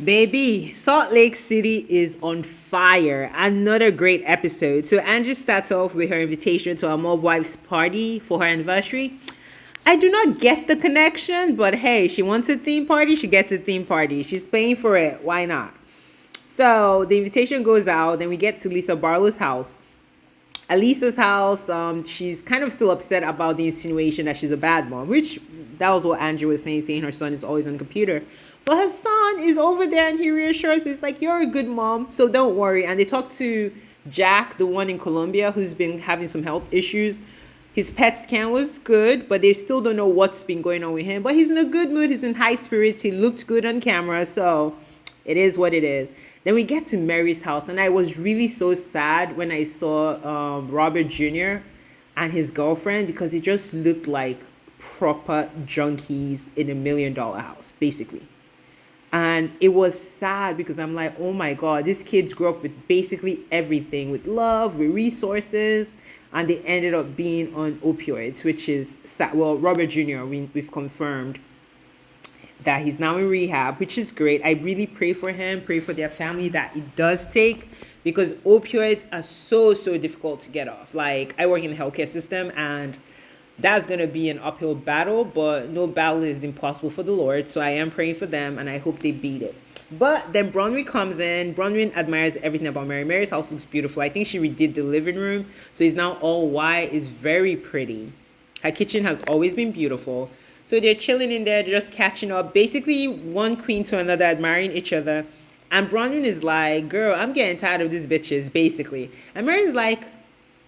Baby, Salt Lake City is on fire. Another great episode. So Angie starts off with her invitation to our mob wife's party for her anniversary. I do not get the connection, but hey, she wants a theme party, she gets a theme party. She's paying for it. Why not? So the invitation goes out, then we get to Lisa Barlow's house. At Lisa's house, she's kind of still upset about the insinuation that she's a bad mom, which that was what Andrew was saying her son is always on the computer. But her son is over there and he reassures her, it's like, you're a good mom, so don't worry. And they talk to Jack, the one in Colombia, who's been having some health issues. His PET scan was good, but they still don't know what's been going on with him. But he's in a good mood, he's in high spirits, he looked good on camera, so it is what it is. Then we get to Mary's house, and I was really so sad when I saw Robert Jr. and his girlfriend because it just looked like proper junkies in $1 million house, basically. And it was sad because I'm like, oh my God, these kids grew up with basically everything, with love, with resources, and they ended up being on opioids, which is sad. Well, Robert Jr., we've confirmed that he's now in rehab, which is great. I really pray for him, pray for their family that it does take, because opioids are so difficult to get off. Like, I work in the healthcare system, and that's going to be an uphill battle, but no battle is impossible for the Lord. So I am praying for them, and I hope they beat it. But then Bronwyn comes in. Bronwyn admires everything about Mary. Mary's house looks beautiful. I think she redid the living room, so it's now all white. It's very pretty. Her kitchen has always been beautiful. So they're chilling in there, just catching up. Basically, one queen to another, admiring each other. And Bronwyn is like, girl, I'm getting tired of these bitches, basically. And Mary's like,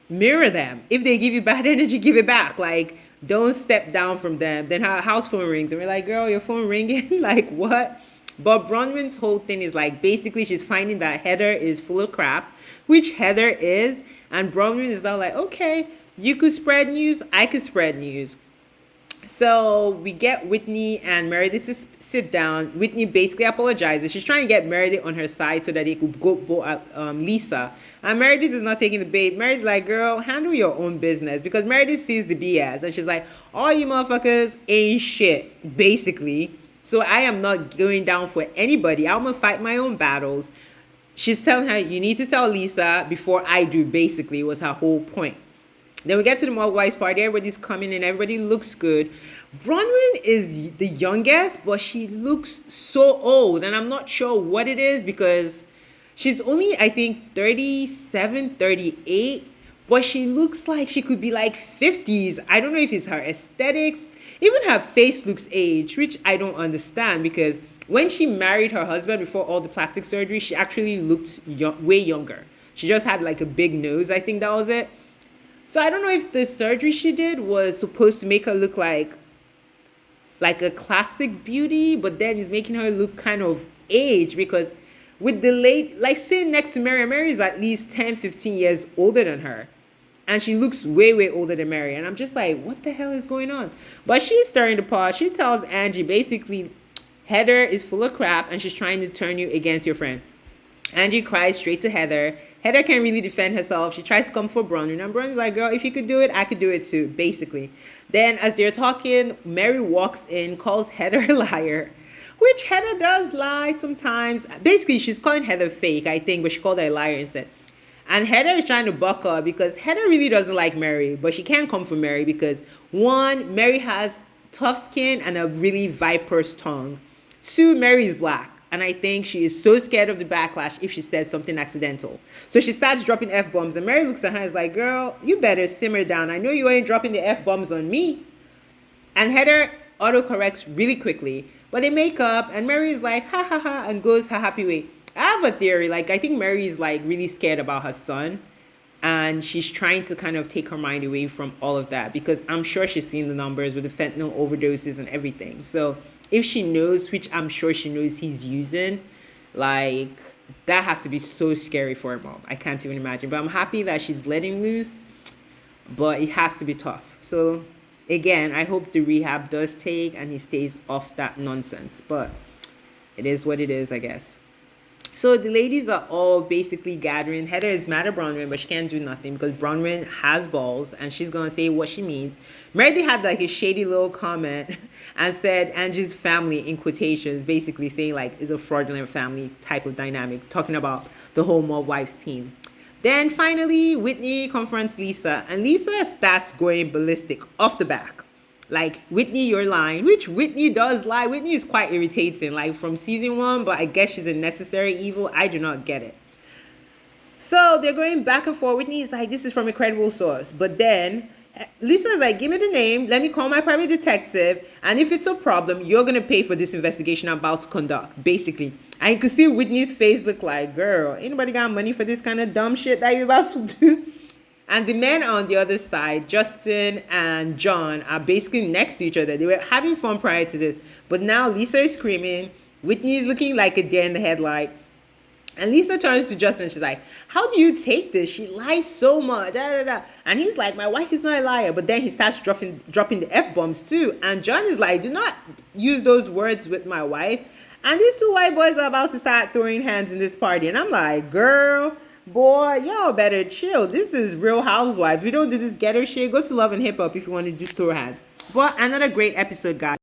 mirror them. If they give you bad energy, give it back. Like, don't step down from them. Then her house phone rings. And we're like, girl, your phone ringing? Like, what? But Bronwyn's whole thing is like, basically, she's finding that Heather is full of crap, which Heather is. And Bronwyn is now like, okay, you could spread news, I could spread news. So we get Whitney and Meredith to sit down. Whitney basically apologizes. She's trying to get Meredith on her side so that they could go at Lisa. And Meredith is not taking the bait. Meredith's like, girl, handle your own business. Because Meredith sees the BS. And she's like, all you motherfuckers ain't shit, basically. So I am not going down for anybody. I'm going to fight my own battles. She's telling her, you need to tell Lisa before I do, basically, was her whole point. Then we get to the Mogwai's party. Everybody's coming in. Everybody looks good. Bronwyn is the youngest, but she looks so old. And I'm not sure what it is because she's only, I think, 37, 38. But she looks like she could be like 50s. I don't know if it's her aesthetics. Even her face looks aged, which I don't understand because when she married her husband before all the plastic surgery, she actually looked way younger. She just had like a big nose. I think that was it. So I don't know if the surgery she did was supposed to make her look like a classic beauty, but then it's making her look kind of aged because with the late, like sitting next to Mary is at least 10, 15 years older than her. And she looks way older than Mary. And I'm just like, what the hell is going on? But she's stirring the pot. She tells Angie basically, Heather is full of crap and she's trying to turn you against your friend. Angie cries straight to Heather. Heather can't really defend herself. She tries to come for Bronwyn. And Bronwyn's like, girl, if you could do it, I could do it too, basically. Then as they're talking, Mary walks in, calls Heather a liar, which Heather does lie sometimes. Basically, she's calling Heather fake, I think, but she called her a liar instead. And Heather is trying to buck her because Heather really doesn't like Mary, but she can't come for Mary because, one, Mary has tough skin and a really viper's tongue. Two, Mary is black. And I think she is so scared of the backlash if she says something accidental. So she starts dropping F-bombs. And Mary looks at her and is like, girl, you better simmer down. I know you ain't dropping the F-bombs on me. And Heather autocorrects really quickly. But they make up. And Mary is like, ha ha ha, and goes her happy way. I have a theory. Like, I think Mary is like really scared about her son. And she's trying to kind of take her mind away from all of that. Because I'm sure she's seen the numbers with the fentanyl overdoses and everything. So if she knows, which I'm sure she knows he's using, like, that has to be so scary for her mom. I can't even imagine. But I'm happy that she's letting loose. But it has to be tough. So, again, I hope the rehab does take and he stays off that nonsense. But it is what it is, I guess. So So the ladies are all basically gathering. Heather is mad at Bronwyn, but she can't do nothing because Bronwyn has balls and she's gonna say what she means. Meredith had like a shady little comment and said Angie's family in quotations, basically saying like is a fraudulent family type of dynamic, talking about the whole Mob Wives team. Then finally, Whitney confronts Lisa, and Lisa starts going ballistic off the back. Like, Whitney, you're lying, which Whitney does lie. Whitney is quite irritating, like from season one, but I guess she's a necessary evil. I do not get it. So they're going back and forth. Whitney is like, this is from a credible source. But then Lisa's like, give me the name. Let me call my private detective. And if it's a problem, you're going to pay for this investigation I'm about to conduct, basically. And you can see Whitney's face look like, girl, anybody got money for this kind of dumb shit that you're about to do? And the men on the other side, Justin and John, are basically next to each other. They were having fun prior to this. But now Lisa is screaming. Whitney is looking like a deer in the headlight. And Lisa turns to Justin. She's like, how do you take this? She lies so much. Da, da, da. And he's like, my wife is not a liar. But then he starts dropping the F-bombs too. And John is like, do not use those words with my wife. And these two white boys are about to start throwing hands in this party. And I'm like, girl, boy, y'all better chill. This is Real Housewives. We don't do this getter shit. Go to Love and Hip Hop if you want to do throw hands. But another great episode, guys.